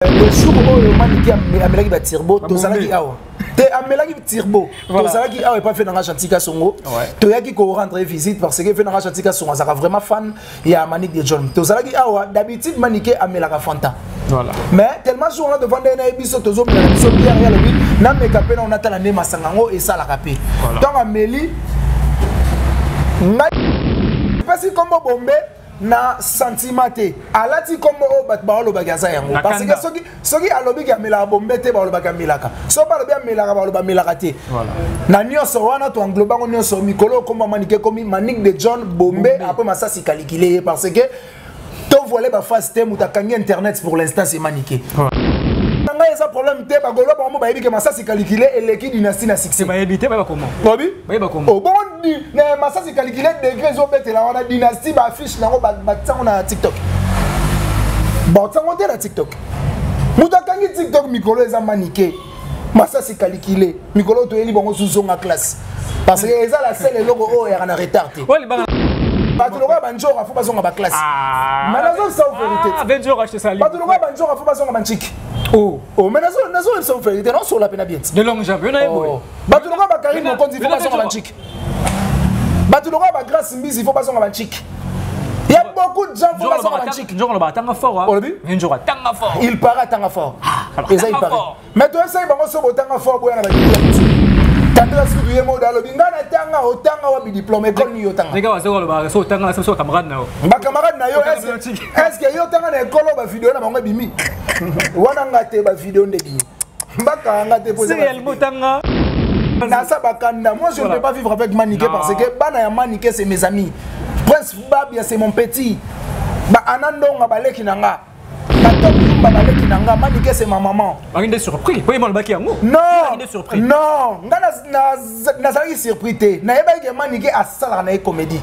Le jour où Maniki amelaki ba turbo tozalaki awa te amelaki turbo tozalaki awa pas fait dans Chantika Songo toyaki ko rendre visite parce que fait dans Chantika Songo ça vraiment fan ya Manick de John tozalaki awa d'habitude Maniki amelaka Fanta voilà mais tellement jour on a devant na ebiso tozo na biso bière ya lobi na meka pe na on atala ne masangango et ça la capé donc ameli ngai parce que comme bombe na sentimenté alati comme o bat ba lo bagaza yango parce que soki alobi ki amela bombe te ba lo bagamelaka so ba lo bi amelaka ba lo bamelaka te voilà na nyonso wana to engloba ngo nyonso mikolo comme Manike comme Manick de John bombe après masasi calculé parce que to volé ba face te mutakangi internet pour l'instant c'est Manike nga eza problème te ba golo ba mo ba yebi ke masasi calculé et l'équipe dynastie na succès ba yebi te ba comment bobi ba comment oh bon na masasi calculé degré zo betela wana dynastie ba affiche nango ba tsango na TikTok ba tsango te na TikTok mutakangi TikTok mikolo eza Manike masasi calculé mikolo to yeli bongo suzonga classe parce que eza la seule logo o ya na retard te Batuloko banjora faut bazonga ba classe. Mais nazo ça vérité. Ah, banjora acheter ça. Batuloko banjora faut bazonga banchik. Oh, mais nazo ça vérité non sur la peine bien. De longue jambe, on a boy. Batuloko ba Karim mon compte il faut bazonga banchik. Batuloko ba grâce mbizi il faut bazonga banchik. Il y a beaucoup de gens qui font bazonga banchik. Njoro ba tanga fort. Njoro tanga fort. Il paraît tanga fort. Et ça il paraît. Mais toi ça il bango so tanga fort boya na ba Tandra ce que tu es modèle, bingana tanga otanga wa bi diplôme école ni yotanga. Les gars, c'est quoi le bar? So tanga, c'est so camarade na yo. Ba camarade na yo est-ce que yotanga na école ba vidéo na bango bimi. Wana ngate ba vidéo ndeki. Mbaka ngate poser. C'est elle motanga. Na sa bakanda, moi je ne peux pas vivre avec Maniké parce que bana ya Maniké c'est mes amis. Prince Babia c'est mon petit. Ba anando nga baleki nanga. Maniké c'est ma maman. On est surpris. Oui, mon baki yango. Non. Non. Nga na surpris te. Na yeba ke Maniké a sala na comédie.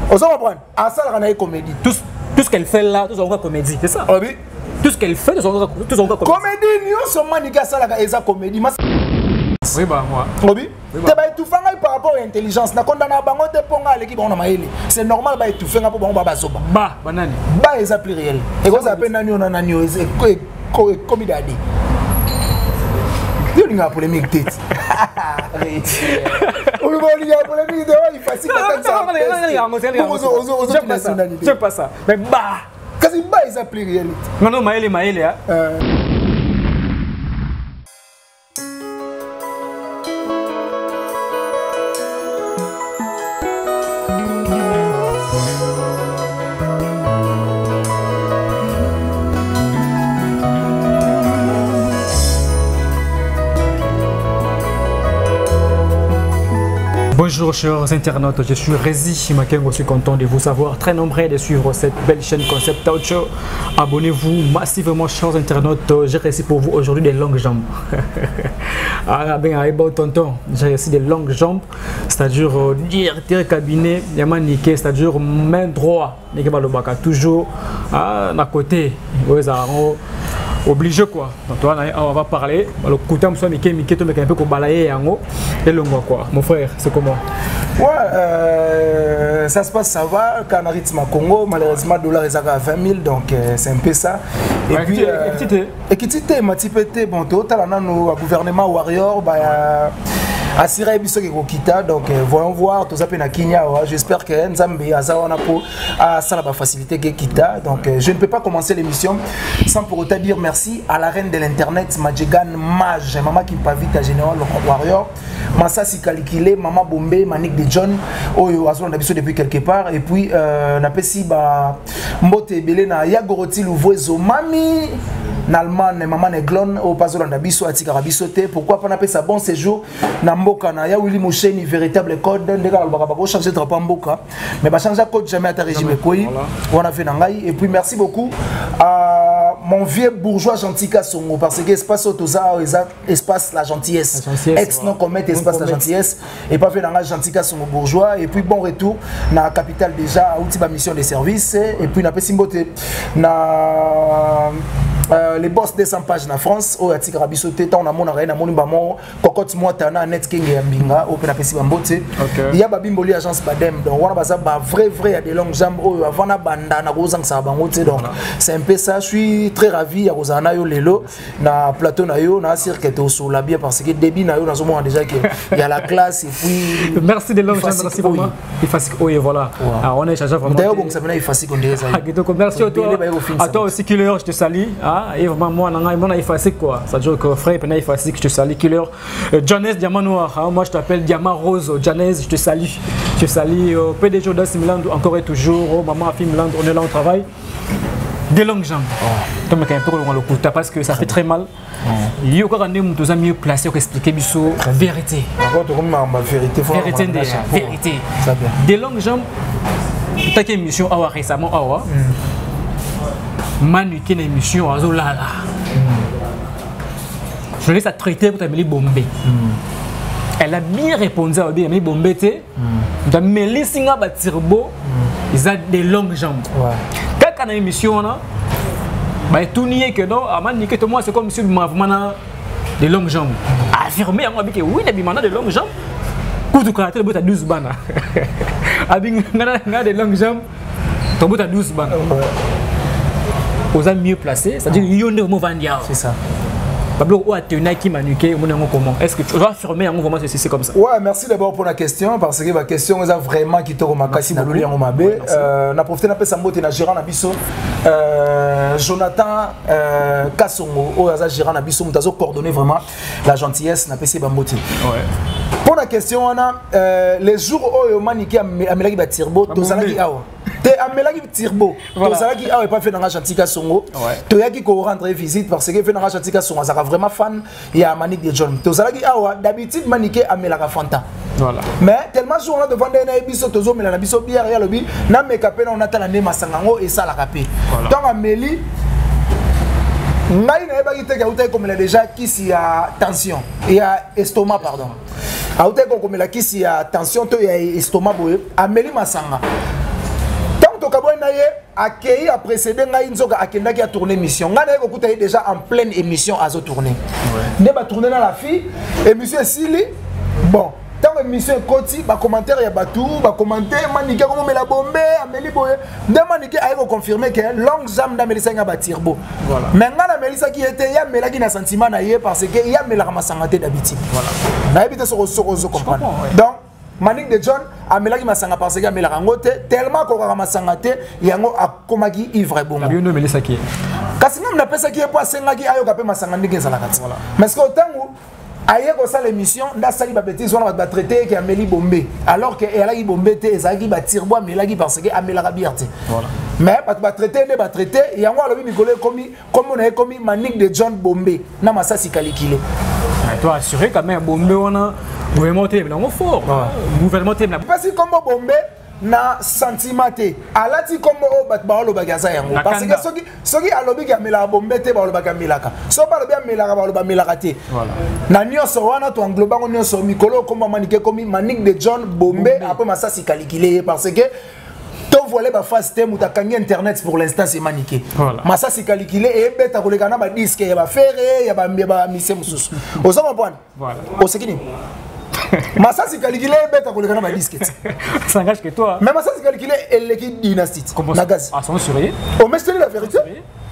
Vous comprenez? A sala na comédie. Tout ce qu'elle fait là, tout ça comédie, c'est ça. Oui. Tout ce qu'elle fait, tout ça comédie. Comédie, nous sommes Maniké sala ka eza comédie. Oui bah moi. Oui. Tu vas étouffer par rapport à l'intelligence. Na kondana bango te ponga l'équipe on a maïli. C'est normal ba étouffer pour bango baba soba. Ba banani. Ba eza pluriel. Et quoi ça appelle nani on a nani comme il a dit. Il y a polémique tête. On va il y a polémique de il facile ça. Je pas ça. Mais ba. Kasi ba eza pluriel. Non maïli hein. Bonjour chers internautes, je suis Rézi Makengo, je suis content de vous savoir très nombreux de suivre cette belle chaîne Concept Audio. Abonnez-vous massivement chers internautes, j'ai réussi pour vous aujourd'hui des longues jambes. Ah ben tonton, j'ai réussi des longues jambes, c'est-à-dire directeur cabinet, Maniké, c'est-à-dire main droit, toujours à côté. Obligé quoi. Donc toi on va parler. Le côté Miké to un peu comme balayer yango et le moi quoi. Mon frère, c'est comment? Ouais, ça se passe, ça va. Canarisme Congo, malheureusement dollar est à 20 000 donc c'est un peu ça. Et ouais, puis équité, matipété bon tout à la gouvernement warrior bah assuré biso ke kokita donc voyons voir tout ça pe na Kenya. J'espère que Nzambe azawana po a ça la facilité que kita donc je ne peux pas commencer l'émission sans pour autant dire merci à la reine de l'internet Majigan Mage maman qui pas vite à général le warrior Masasi calculé maman Bombé Manick de John oyo azona biso depuis quelque part et puis na pesi ba mbote belé na Yagoroti Louvoezo mami Nalman maman Neglon au Pazolanda biso atika biso te pourquoi pas na pesa bon séjour na mboka na ya Willy Moucheni véritable code ndeka ba ba changer drapeau mboka mais ba changer code jamais à régime koi on a fait nangai et puis merci beaucoup à mon vieux bourgeois Chantika Songo parce que espace autoza espace la gentillesse ex non commettre espace la gentillesse et pas fait nangai Chantika Songo bourgeois et puis bon retour na capitale déjà outil ba mission de service et puis na pesimbote na les boss 200 pages en France au atika rabiso teta on a mon arena mon bamo cocotte moi tana net king ya mbinga au pena pesi bambote il y a babimboli agence badem donc on a baza ba vrai il y a des longues jambes avant na banda na kozang sa bangote donc c'est un peu ça. Je suis très ravi ya kozana yo lelo na plateau na yo na cirque to sur la bien parce que débit na yo dans ce moment déjà que il y a la classe et puis merci de longues jambes, merci vraiment il facile oui voilà on a échangé vraiment d'ailleurs bon ça venait il facile qu'on disait merci à toi aussi Killer, je te salue et vraiment moi on a effacé quoi ça dire que frère il facile que je te salue Killer. Janez Diamant Noir moi je t'appelle Diamant Rose. Janez je te salue PDG Audace Milan encore et toujours maman fille Milan on est là on travaille des longues jambes comme un peu le coup parce que ça fait très mal il y a encore un homme qui mieux placé pour expliquer biso vérité vérité des longues jambes t'as qu'une émission récemment Manu qui est une émission à Zolala. Je laisse à traiter pour Amélie Bombé. Elle a bien répondu à Amélie Bombé. Dans Mélie Singa Batirbo, ils ont des longues jambes. Quand on a une émission, tout nier que non, Amani que moi c'est comme si Mavmana des longues jambes. Affirmer à moi que oui, il y a des longues jambes. Coup de karaté, il y a 12 bana. Il y a des longues jambes, il y a 12 bana. Aux amis mieux placés, c'est-à-dire qu'il y a un mot vandial. C'est ça. Pablo, où as-tu qui manuqué comment? Est-ce que tu vas affirmer un mouvement c'est comme ça? Ouais, merci d'abord pour la question parce que ma question est vraiment qui te remarque si vous lire en mabé. Na profité na pesa mbote na gérant na biso Jonathan Kassongo au hasard gérant na biso mutazo coordonner vraiment la gentillesse na pesa mbote. Ouais. Pour la question on a les jours où maniqué amelaki ba tirbo to salaki awa. Te amelaki tirbo to salaki awa pas fait dans Gentil Kassongo. To yaki ko rendre visite parce que fait dans Gentil Kassongo ça vraiment fan il y a Manik de John. To salaki awa d'habitude maniqué amelaka Fanta. Voilà. Mais tellement jour on a devant des biso tozo mais na biso bière ya lobi na mekapé on attend la ne masangango et ça la capé. Donc ameli ngai na ebaki te ka comme il a déjà qui si a tension et a estomac pardon. Aouté comme il a qui si a tension to ya estomac boye ameli masanga. Tant to kaboy na ye accueilli a précédé ngai nzoka akenda qui a tourné mission. Ngana ko kuta déjà en pleine émission à zo tourner. Ne ba tourner dans la fille et monsieur Sili bon tant que mission Koti, bah commentaire ya batou, bah commentaire manique comment me la bombe, Amélie Boye, de manique a confirmé que longue jambe d'Amélie Sanga batirbo. Voilà. Maintenant Amélie qui était ya mais là qui n'a sentiment naie parce que ya mais la ramasangate d'habitude. Voilà. N'habite sur comprendre. Donc Manik de John Amélie masanga parce que Amélie rangote tellement qu'on ramasangate yango akomaki ivre bon. Bien nommé les sakier. Kasi même na pesa qui est pas senga qui ayo kapé masanga ndenge za la kati. Voilà. Mais ce que autant aïe comme ça l'émission dans sali ba bêtise on va traiter qui Amélie Bombé alors que elle a qui Bombé te ezaki ba tirbo mais là qui parce que Amélie Rabiarte voilà mais ba traiter ne ba traiter et yango alobi mikolo comme on a commis Manik de John Bombé na masasi kalikile toi assuré quand même Bombé on a gouvernement te blanc fort gouvernement te blanc parce que comme Bombé na sentimenté alati comme o bat ba lo bagaza yango parce que soki alobi ki amela Bombé te ba lo bagamelaka so ba lo bien melaka ba lo ba melaka te voilà na nyonso wana to engloba ngo nyonso mikolo comme manique comme Manik de John Bombé après masasi kalikile parce que to volé ba face thème ou ta kangi internet pour l'instant c'est maniqué voilà masasi kalikile et beta ko lekana ba disque ya ba ferré ya ba mise mususu ozo comprendre voilà o sekini Massasi calculé bête à coller dans ma disquette. Ça engage que toi. Mais Massasi calculé et l'équipe dynastie. Comment ça? Ah, sans surveiller. Oh, mais je te dis la vérité.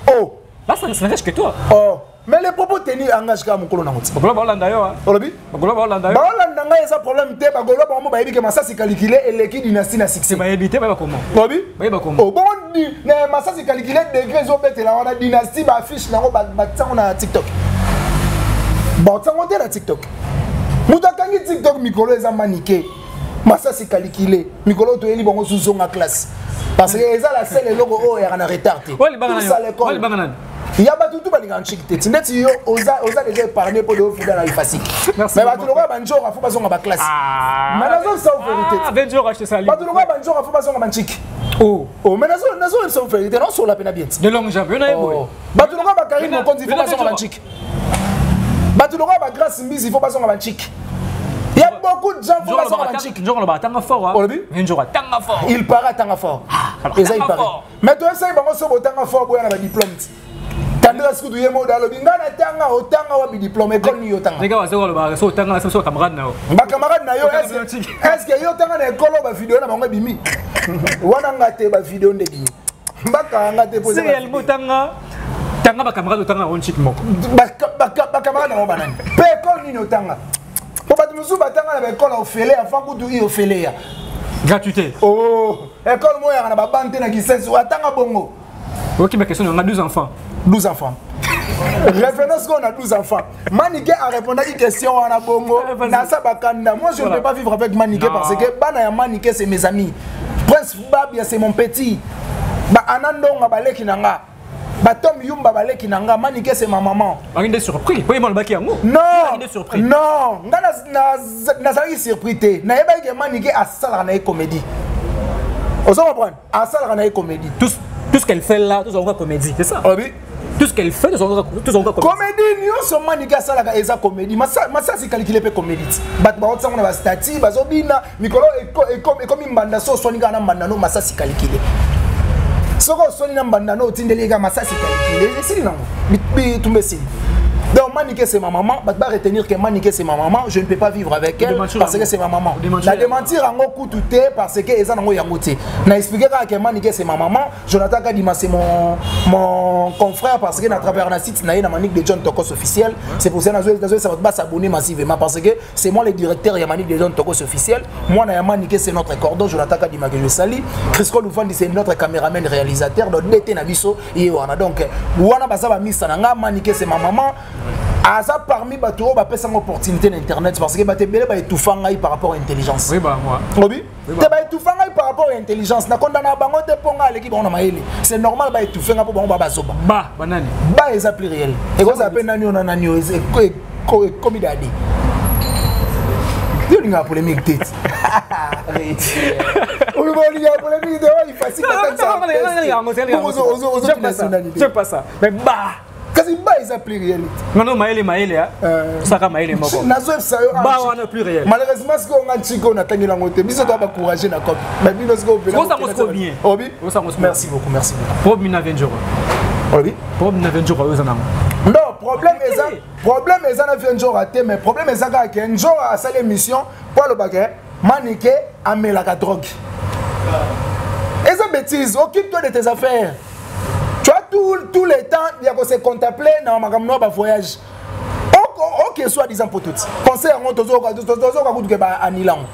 Oh. Là, ça engage que toi. Oh. Mais les propos tenus engagent quand mon colonel. Bagolo Hollanda yo. Olobi? Bagolo Hollanda yo. Hollanda nga ça problème té bagolo ba mo ba yebi que Massasi calculé et l'équipe dynastie na succès. Ba yebi té ba comment? Olobi? Ba yebi comment? Oh bon dit, mais Massasi calculé degré zo bête là on a dynastie ba affiche na ba on a TikTok. Bon, ça monter na TikTok. Mutakangi TikTok mikolo eza maniqué. Massasi calculé. Mikolo to yeli bongo sous en classe. Parce que eza la seule logo o ya na retardé. Oli bangana. Il y a pas tout balinga nchikite. Tindeti yo oza déjà parler pour le football à facile. Mais ba tout le monde banjo afu ba zonga ba classe. Mais nazo ça vérité. Ah, benjo acheter ça. Ba tout le monde banjo afu ba zonga banchik. Oh, mais nazo ça vérité non sur la peine bien. De longue jambe, na eboy. Ba tout le monde ba Karim mon compte il faut ba zonga banchik. Ba tout le monde ba grâce mbizi il faut ba zonga banchik. Il y a beaucoup de gens qui font ça en chic. Il paraît tanga fort. Et ça il paraît. Mais toi ça il va se botter tanga fort pour avoir un diplôme. Tandras kudu yemo dalo bingana tanga otanga wa bi diplôme école ni yotanga. Les gars va se ba so tanga so camarade na yo. Ba camarade na yo est-ce que yotanga na école ba vidéo na bango bimi. Wana ngate ba vidéo ndeki. Mbaka ngate poser. C'est elle motanga. Tanga ba camarade tanga on chic moko. Ba camarade na banane. Pe école ni yotanga. Pour pas musu batanga na école ofele afin kudu i ofele ya. Gratuité. Oh, école moya na ba bante na kisenso atanga bongo. Ok, ma question, on a 12 enfants. 12 enfants. Référence qu'on a 12 enfants. Maniké a répondu à une question on a bongo. Nasa bakanda. Moi je ne peux pas vivre avec Maniké parce que Bana ya Maniké c'est mes amis. Prince Babia c'est mon petit. Ba Anando ngabaleki nanga. Batom Yumba baleki nanga. Maniké c'est ma maman. Marine des surpris. Oui, moi le baki yango. Non. Surpris. Non. Na sali surpris te. Na yeba ke Maniké a sala na comédie. Oso comprendre. A sala na comédie. Tout ce qu'elle fait là, tout son comédie, c'est ça. Oui. Tout ce qu'elle fait, tout son comédie. Comédie, nous sommes maniga salaga eza comédie. Massa c'est calculé pe comédie. Bat ba otsa na ba stati, bazobina, mikolo et comme imbanda so soninga na mbandano massa c'est calculé. Soko soni na mbandano otindeli ga massa c'est calculé. C'est non. Bi tumbesi. Donc Maniké c'est ma maman, bah retenir que Maniké c'est ma maman, je ne peux pas vivre avec elle parce que c'est ma maman. La démentir en gros tout parce que eza nango yangote. Na expliquer que Maniké c'est ma maman, Jonathan Kadima c'est mon confrère parce que na travers na site na Manique de John Tokos officiel. C'est pour ça que ça va s'abonner massivement parce que c'est moi le directeur ya Manique de John Tokos officiel. Moi na Maniké c'est notre cordon, Jonathan Kadima que je salue. Chrisco Loufandi c'est notre caméraman réalisateur donc d'été na biso et wana donc wana basa ba misa nga Maniké c'est ma maman. Ah ça parmi bateau bah pèse une opportunité d'internet parce que bah t'es belé bah étouffant par rapport à l'intelligence. Oui bah moi. Oui. T'es bah étouffant par rapport à l'intelligence. Na condamné à bango te ponga l'équipe on a maïli. C'est normal bah étouffant pour bango bah bazoba. Bah banani. Bah ils appellent réel. Et quand ça appelle nani on a nani comme il a dit. Il y a une polémique tête. On va lui a polémique de il facile à ça. Je pas ça. Mais bah Kasi ba ils appellent réalité. Non maïle hein. Ça ka maïle moko. Nazo ça yo. Bah on a plus réel. Malheureusement ce qu'on a tiko na tangi la ngote. Biso doit encourager na cop. Mais bino ce qu'on veut. Ça mosco bien. Obi. Merci beaucoup. Pour mina venjoro. Obi. Pour mina venjoro yo zanama. Non, problème est ça na venjoro raté mais problème est ça que un jour à sa émission pour le baguette Maniké amela la drogue. Et ça bêtise, occupe-toi de tes affaires. Tu as tout le temps, il y a que se contempler dans ma voyage. Ok, soit disant pour tout. Pensez à mon tozo que ba anilang.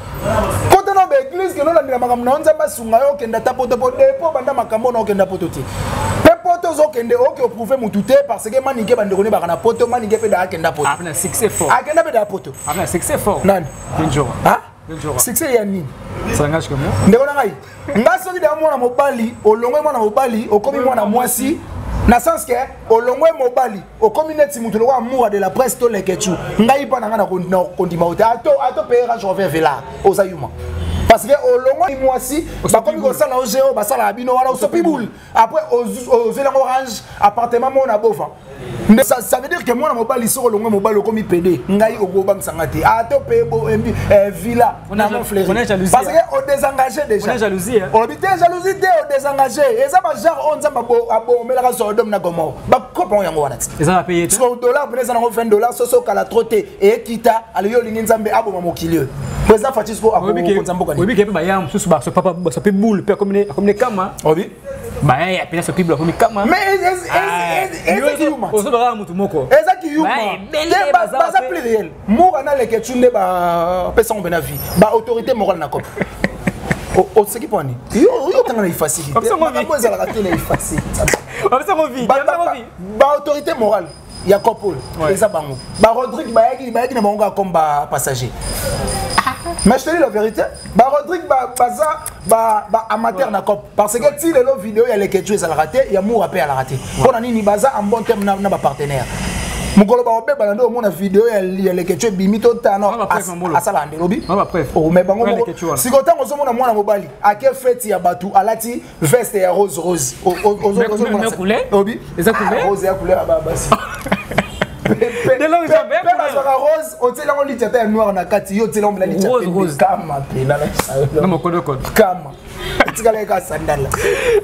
Quand on a l'église que nous la magam na nzamba sungayo kenda tapoto depo banda makambo na kenda pototi. Pepoto zo kende ok prouver mututé parce que Maniké bande connait ba na poto Maniké pe da kenda poto. Après succès fort. A kenda pe da poto. Après succès fort. Nan. Benjoro. Ah? Succès ya nini? Ça engage comme moi. Ndeko ngai. Nga soki da mwana mobali, olongwe mwana mobali, okomi mwana mwasi. Na sens que olongwe mobali, okomi neti mutu lo amour de la presse to lekechu. Ngai pa na kondima ote. Ato payera je reviens vers là. Osayuma. Parce que olongwe mwasi, ba komi ko sala ogeo, ba sala abino wala osopi boule. Après aux orange appartement mona bofa. Ça veut dire que moi, mobile sur le mobile comme PD, ngai ogoba msangati. Ato pebo villa, on a mon flair. Parce que on désengagé déjà. On est jalousie. On est jalousie on désengagé. Et ça va genre on zamba abo melaka so dom na gomo. Ba copain yango wana. Et ça va payer. Sur dollar, prenez ça $20 so kala troté et kita aliyo lingi nzambe abo mamokilio. Président Fatisco abo konzamboka ni. Oui, kepe ba yam susu ba so papa ba so pe boule pe comme ne kama. Oui. Bah il y a plein de people comme kama. Mais mutu moko ezaki yuma baza plus réel mora na leke tsunde ba pesa on benavi ba autorité morale na cop o seki poni yo tanga na ifacile makambo ezala ka tele ifacile ba autorité morale ya copol eza bango ba Rodrigue bayaki na bango comme ba passager. Mais je te dis la vérité, bah Rodrigue bah amateur na cop parce que si les vidéos il y a les ketchus ça la raté, il y a Moura à la raté. Pour nani ni baza en bon terme na ba partenaire. Mukolo ba obe balando mon vidéo il y a les ketchus bimito tano à ça la ndelobi. Oh mais bango si kotan ozo mona mwana mobali a ke fête ya batu alati veste ya rose ozo couleur obi eza couleur rose ya couleur ba basi. De longue jambe rose o tela on noir na kati yo tela on la rose kama pena na na mokolo kod kama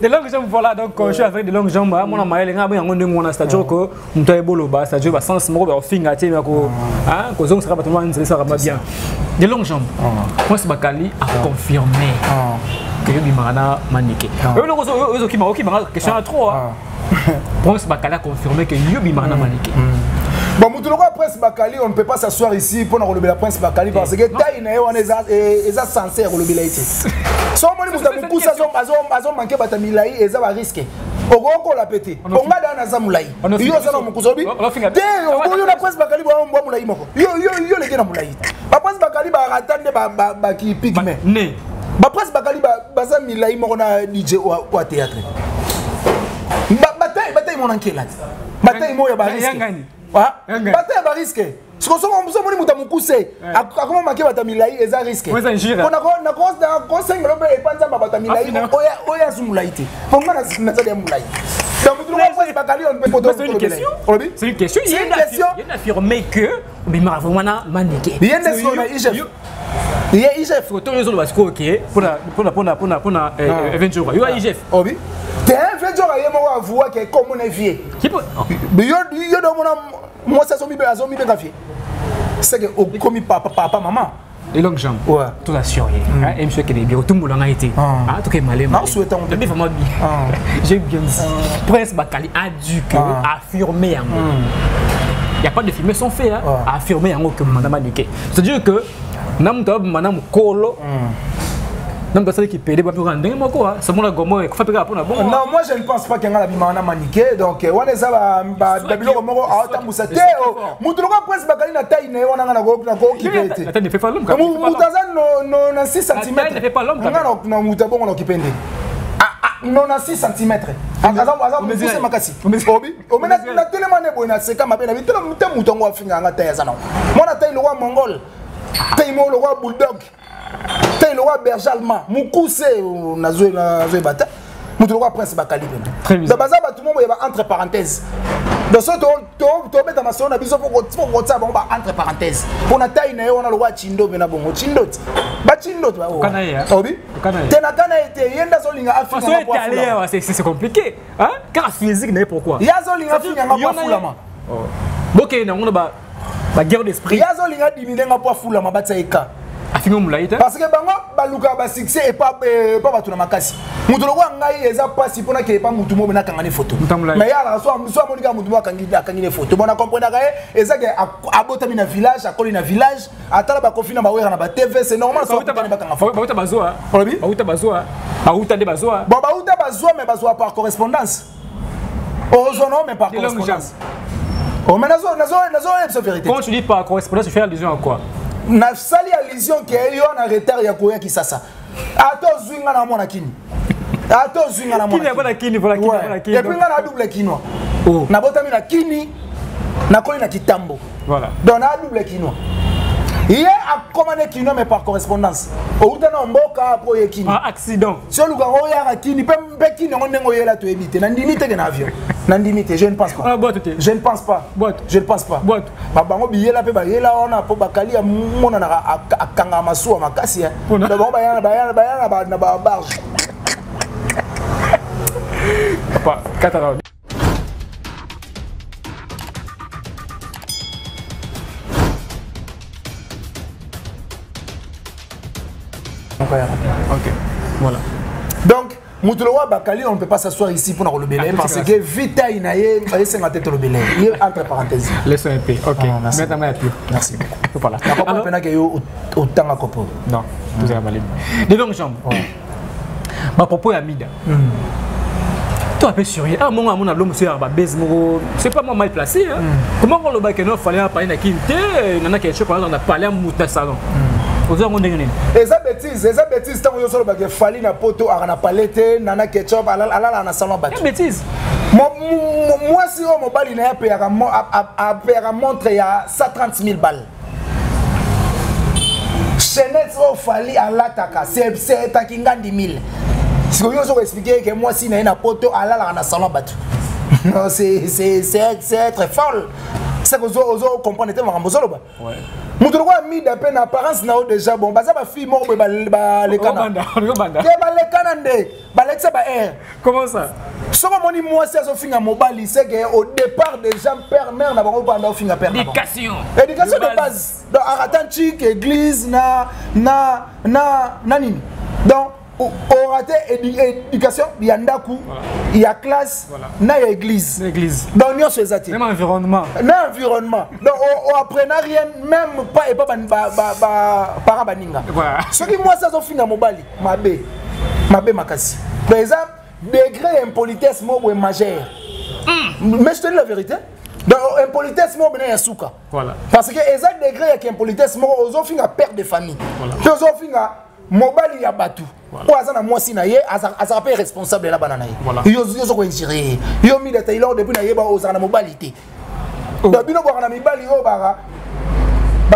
Des longues jambes, voilà, donc je suis avec des longues jambes. Mon ami, il y a un statut que nous avons beau statut, sans mot, au fin, tu sais, que sera bien. Des longues jambes. Prince Bakali a confirmé que Yobimarana maniqué. Question à 3. Prince Bakali a confirmé que Yobimarana maniqué. Bon, Moutouloka Prince Bakali, on ne peut pas s'asseoir ici pour relever la Prince Bakali parce que taille est censé relever la ici. Si on a beaucoup de manqué Batamilai, ils ont risqué. On l'a pété. On va dans la Zamoulaï. On a fait la Prince Bakali, on va moulaï. Yo, les gars, moulaï. La Prince Bakali va attendre qui pique. La Prince Bakali va milaï, on a DJ au théâtre. Bataille, mon enquête là. Bataille, moi, il y a risque. Bataille va risquer. Ce qu'on s'en dit, muta mukuse. Comment manquer batamilai, ils ont risqué. On a conseil mais on pas dans batamilai. Oya zumulaïté. Pourquoi na ça des moulai? Donc nous avons Bakali on peut poser une question. C'est une question. Il y a une question. Il y a affirmé que Bimara vraiment maniqué. Il y a une question na IGF. Il y a IGF. Faut tous les autres parce que OK pour éventuellement. Il y a IGF. Obi. T'es un vieux jour à y avoir voir que comme on est vieux. Qui peut? Mais yo dans mon moi ça sont mis bien café. C'est que au commis papa maman. Les longues jambes. Ouais. Tout assuré. Et monsieur qui est bien tout le monde a été. Ah tout est malin. Non souhaitant. Je vais vraiment bien. J'ai bien dit. Prince Bakali a dû affirmer en mot. Il n'y a pas de films sont faits à affirmer en mot que madame a dit. C'est-à-dire que madame Kolo. Non, qui paye pour rendre quoi. C'est mon gomo et fait pour non, moi je ne pense pas qu'il y a un maniqué. Donc, on est ça va Babylone Gomo à Tambusate. Moutouloka Prince Bakali na taille ne on a na go qui peut être. La taille ne fait pas l'homme. Moutazan non 6 cm. La taille ne fait pas l'homme. Non, Moutabon on occupé. Non, 6 cm. C'est makasi. Obi, o mena na tellement ne boina c'est comme appelle habitude moutongo afinga nga taille ça non. Moi na taille le roi mongol. Taille mo le roi bulldog. T'es le roi berger allemand, Moukousse, na joué bata, nous le roi Prince Bakali. De base, tout le monde est entre parenthèses. De ce tu mets ta maçon, on a besoin de ça, entre parenthèses. Pour la taille, on a le roi Chindo, mais bon, Chindo. Chindo, tu vois. Obi, t'es na kana été, yenda zolinga afina. C'est compliqué, hein? Car physique n'est pourquoi. Ya zolinga afina ngapa fulama. Ok, on a la guerre d'esprit. Ya zolinga diminuer ngapa fulama batsaika. Parce que bango baluka ba succès et pas batuna makasi. Mutu loko ngai eza pasi pona ke pas mutu mo na kangani photo. Mais ya so monika mutu mo kangi photo. Bona comprendre que eza ke abota na village, akoli na village, atala ba confiner ba wera na ba TV, c'est normal so ba kanga photo. Bauta bazoa. Bauta bazoa. Bauta de bazoa. Bon bauta bazoa mais bazoa par correspondance. Heureusement mais par correspondance. Oh mais nazo c'est vérité. Quand tu dis par correspondance, tu fais allusion à quoi? Na sali allusion que yo na retard ya koya ki sasa. Ato zwinga na mona kini. Ato zwinga na mona. Kini abona kini voilà kini abona kini. Et puis na double kino. Oh. Na botami na kini na koli na kitambo. Voilà. Donc na double kino. Il a commandé kino mais par correspondance. Ou tana mboka po ye kini. Par accident. Si on luga oya kini pe kini ngongo yela to ebite. Na ndimite ke na avion. Je ne pense pas. Je ne pense pas. Je ne pense pas. Bango biyela pe bayela ona po bakali ya mona na akanga masuwa makasi ya. Bango bayana na ba barge. Papa, katara. OK. Voilà. Donc Moutouloa Bakali, on ne peut pas s'asseoir ici pour nous le belé parce que Vita Inaye, c'est ma tête le belé. Entre parenthèses. Laisse un peu. OK. Merci beaucoup. Voilà. La papa pena que yo autant à copo. Non. Vous avez mal. Des longues jambes. Ma propos est Amida. Toi, un peu sérieux. Ah, mon l'homme, c'est pas moi mal placé. Comment on le bac non fallait parler à Kinte, il y en a quelque chose on a parlé à Mouta salon. Et ça bêtise, tant que vous avez fallu na poto à la palette, nana ketchup, à la salon battu. Bêtise. Moi, si on m'a balé, il y a montre, il y a 130 000 balles. Chenet, il fallait à l'attaque, c'est à 10 000. Si vous avez expliqué que moi, si il y a un poto, à la salon battu. Non, c'est très folle. ça que vous comprenez te makambo zoloba mutu ko mida pe na apparence na déjà bon baza ba fille moko ba lekana ke ba lekana nde ba lexa ba air. Comment ça? Soko moni moi c'est zo finga mobile c'est que au départ déjà père mère na bango banda finga père na éducation de base donc aratantique église na nini donc on raté éducation il y a ndaku il y a classe na église donc nous sommes zati même environnement donc on apprenait rien même pas et pas para baninga ce qui moi ça zo finga mobile mabe makasi par exemple degré impolitesse mo majeur mais je te dis la vérité donc impolitesse mo bena yasuka voilà parce que exact degré ya impolitesse mo ozo finga père de famille ozo finga mobali ya batu po azana mwasi na ye azaka pe responsable la banana ye yo ko injire yo mi de taylor depuis na ye ba ozana na mobali te donc bino bo na mibali yo ba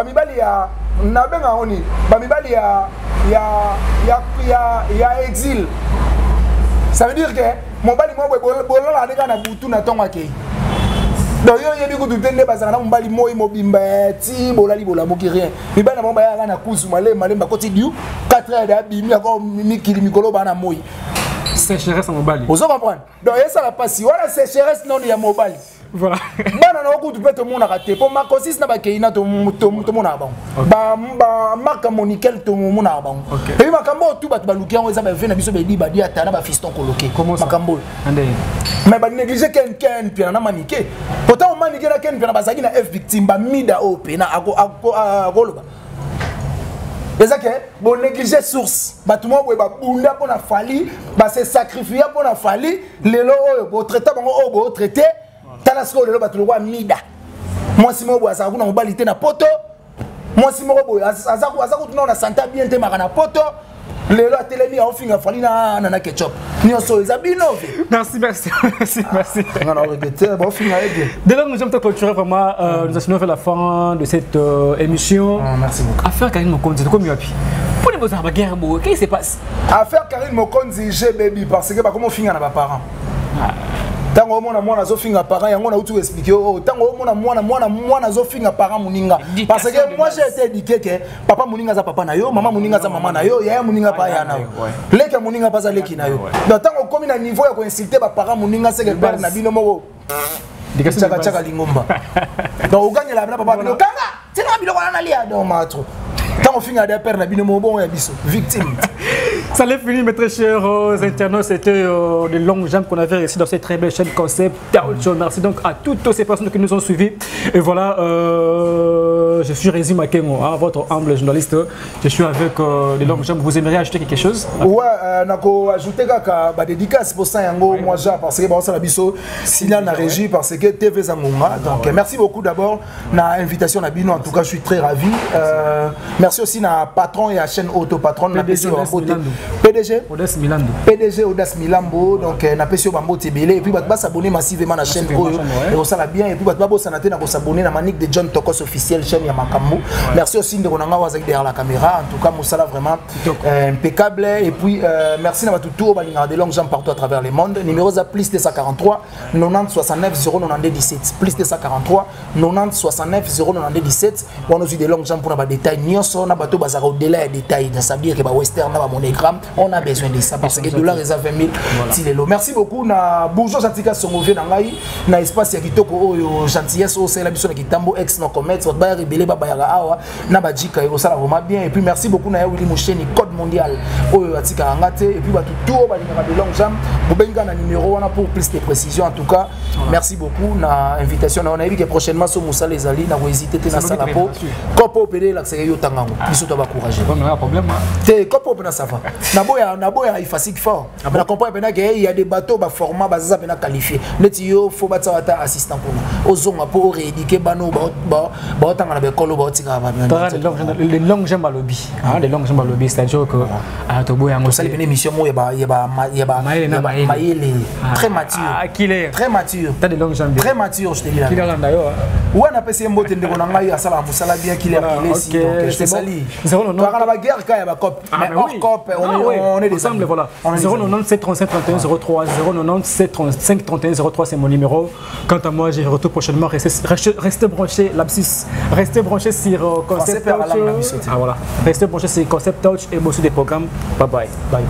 mibali ya na benga oni ba mibali ya exil. Ça veut dire que mobali mo bolala adeka na butu na tonga ke donc yo yebi ko tutende bazana mobali moi mobimba ti bolali bolamoki rien mi bana mo baya na kusu malemba koti diu 4 heures da bimi ako mikili mikolo bana moi sécheresse en mobali vous comprenez donc ça la passe wala sécheresse non ya mobali voilà bana na ko tu peut te mona raté pour ma consiste na ba keina to mona ba marque monikel to mona ba et makambo tout ba luki on ça ba fait na biso ba di ba di ata na ba fiston coloqué makambo mais ba négliger ken puis na maniqué pourtant on maniqué na ken puis na bazaki na f victime ba mida o pe na akoloba c'est que bon négliger source ba tout monde ba bunda pour na fali ba se sacrifier pour na fali lelo o traiter bango o traiter Talasko le batulu wa mida. Moi si mo bo asa kuna mobalité na poto. Moi si mo bo asa kuna na santa bien te makana poto. Lelo atelemi a ofinga fali na ketchup. Nyonso ezabino. Merci. On a regretté bon finga aide. Dès lors nous sommes clôturer vraiment nous allons faire la fin de cette émission. Merci beaucoup. Affaire Karine Mokonzi comme yapi. Pour les beaux armes guerre qu'est-ce qui se passe? Affaire Karine Mokonzi j'ai baby parce que comment finga na ba parents. Tango mona zo finga parent yango na utu expliquer tango mona zo finga parent muninga parce que moi j'ai été éduqué que papa muninga za papa na yo maman muninga za maman na yo yaya muninga pa ya na yo leka muninga pa za leki na yo donc tango comme na niveau ya ko insulter ba parent muninga c'est que père na bino moko chaka lingomba donc uganye la papa bino kanga tina bilo wana lia donc matro tant on finit à des pères na bino bon ya biso victime. Ça l'est fini mes très chers internautes, c'était de longues jambes qu'on avait réussi dans cette très belle chaîne concept. Merci donc à toutes ces personnes qui nous ont suivis. Et voilà, je suis Rézi Makengo, votre humble journaliste. Je suis avec de longues jambes. Vous aimeriez ajouter quelque chose? Ouais, nako ajouter quelque dédicace pour ça yango moi ja parce que bon ça la biso signal na régie parce que TV Zangonga. Donc merci beaucoup d'abord na invitation na bino en tout cas je suis très ravi. Merci aussi na patron et à chaîne auto patron na PDG Audace Milambo donc na pesio bambo tebele et puis bat s'abonner massivement na chaîne Oyo et ça va bien et puis bat bo sanate na ko s'abonner na manique de John Tokos officiel chaîne ya Makambo. Merci aussi de konanga wazaki derrière la caméra en tout cas Moussala vraiment impeccable et puis merci na tout balinga de longues jambes partout à travers le monde numéro za plus 243 90 69 092 17 plus 243 90 69 092 17 on a aussi des longues jambes pour na ba détails nyonso na bato bazaka au delà des détails ça veut dire que ba western na ba monogramme on a besoin de ça parce que dollar est à 20 000 tilelo. Merci beaucoup na bourgeois Jantika Songovier na ngai na espace ya kitoko oyo gentillesse au c'est la biso na kitambo ex no commerce ba ya rebelle ba ya awa na ba jika yo ça vraiment bien et puis merci beaucoup na Willy Moucheni code mondial oyo atika ngate et puis ba tout ba linga de longue jambe bobenga na numéro wana pour plus de précisions en tout cas merci beaucoup na invitation na on a vu que prochainement so Moussa les ali na hésiter te na sala po kopo pele la yo tangango biso to ba courager pas un problème te kopo na ça va na boya il facile fort na comprendre pena que il y a des bateaux ba format baza pena qualifié neti yo faut batsa wata assistant pour ozonga pour rééduquer bano ba tanga na les longues jambes à lobby. Les longues jambes à lobby, c'est-à-dire que ça les émissions très mature. Très mature. T'as des longues jambes. Très mature, je te dis là. D'ailleurs. Ouais, on a passé un mot de Gonanga à Salam, Salah bien qu'il est ici. Donc je te salue. On a la guerre quand il y a la COP. Mais hors COP, on est des ensemble, voilà. 097 35 31 03 097 35 31 03, c'est mon numéro. Quant à moi, j'y retourne prochainement. Restez branchés, Lapsus. Restez branchés sur Concept Touch. Voilà. Restez branchés sur Concept Touch et aussi des programmes. Bye bye.